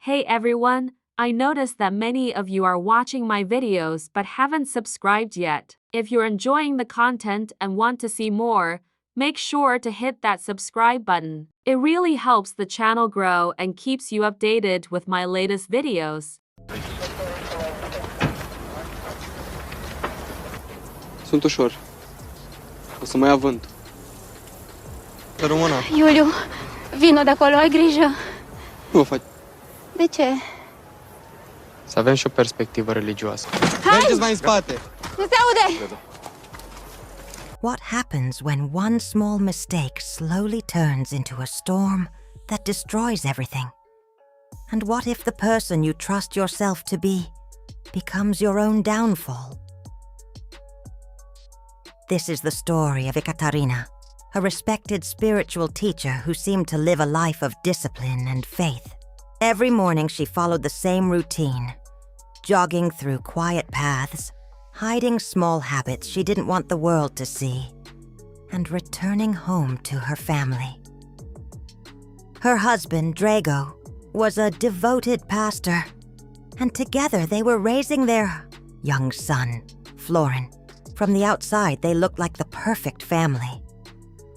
Hey everyone, I noticed that many of you are watching my videos but haven't subscribed yet. If you're enjoying the content and want to see more, make sure to hit that subscribe button. It really helps the channel grow and keeps you updated with my latest videos. Sunt ușor. O să mai ia vânt. Să rămână. Iuliu, vino de acolo, ai grijă. Nu o faci. De ce? Să avem și o perspectivă religioasă. Mergeți mai în spate. Nu se aude! What happens when one small mistake slowly turns into a storm that destroys everything? And what if the person you trust yourself to be becomes your own downfall? This is the story of Ekaterina, a respected spiritual teacher who seemed to live a life of discipline and faith. Every morning she followed the same routine, jogging through quiet paths, hiding small habits she didn't want the world to see, and returning home to her family. Her husband, Drago, was a devoted pastor, and together they were raising their young son, Florin. From the outside, they looked like the perfect family.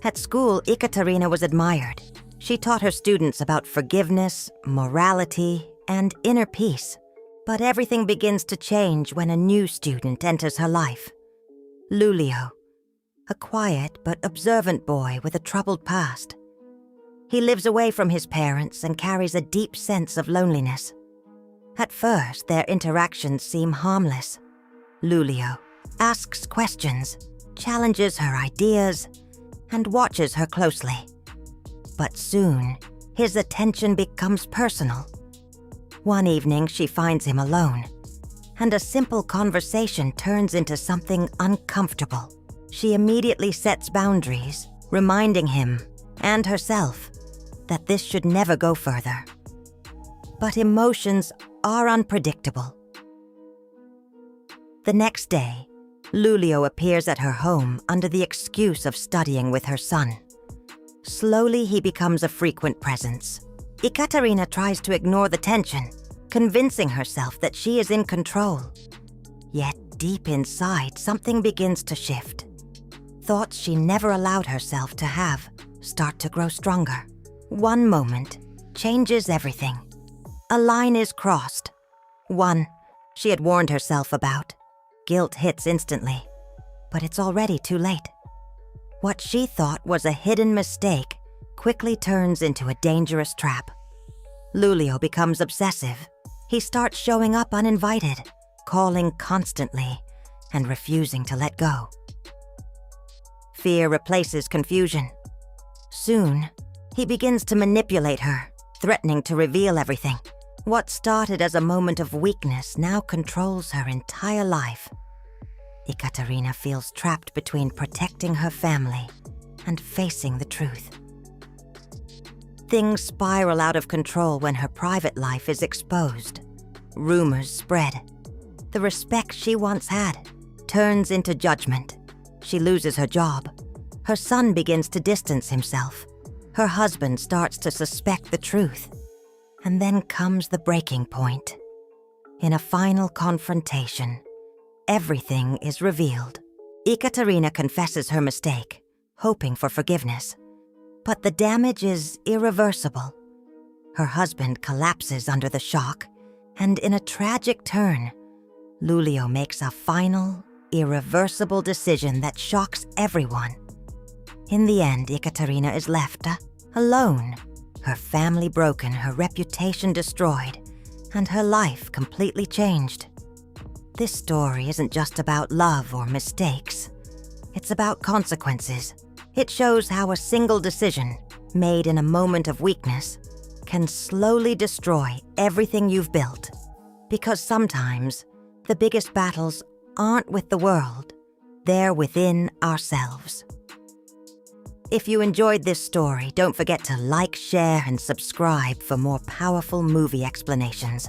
At school, Ekaterina was admired. She taught her students about forgiveness, morality, and inner peace. But everything begins to change when a new student enters her life. Lulio, a quiet but observant boy with a troubled past. He lives away from his parents and carries a deep sense of loneliness. At first, their interactions seem harmless. Lulio asks questions, challenges her ideas, and watches her closely. But soon, his attention becomes personal. One evening, she finds him alone, and a simple conversation turns into something uncomfortable. She immediately sets boundaries, reminding him and herself that this should never go further. But emotions are unpredictable. The next day, Lulio appears at her home under the excuse of studying with her son. Slowly, he becomes a frequent presence. Ekaterina tries to ignore the tension, convincing herself that she is in control. Yet, deep inside, something begins to shift. Thoughts she never allowed herself to have start to grow stronger. One moment changes everything. A line is crossed. One she had warned herself about. Guilt hits instantly, but it's already too late. What she thought was a hidden mistake quickly turns into a dangerous trap. Lulio becomes obsessive. He starts showing up uninvited, calling constantly, and refusing to let go. Fear replaces confusion. Soon, he begins to manipulate her, threatening to reveal everything. What started as a moment of weakness now controls her entire life. Ekaterina feels trapped between protecting her family and facing the truth. Things spiral out of control when her private life is exposed. Rumors spread. The respect she once had turns into judgment. She loses her job. Her son begins to distance himself. Her husband starts to suspect the truth. And then comes the breaking point. In a final confrontation, everything is revealed. Ekaterina confesses her mistake, hoping for forgiveness. But the damage is irreversible. Her husband collapses under the shock, and in a tragic turn, Lulio makes a final, irreversible decision that shocks everyone. In the end, Ekaterina is left alone. Her family broken, her reputation destroyed, and her life completely changed. This story isn't just about love or mistakes. It's about consequences. It shows how a single decision, made in a moment of weakness, can slowly destroy everything you've built. Because sometimes, the biggest battles aren't with the world, they're within ourselves. If you enjoyed this story, don't forget to like, share, and subscribe for more powerful movie explanations.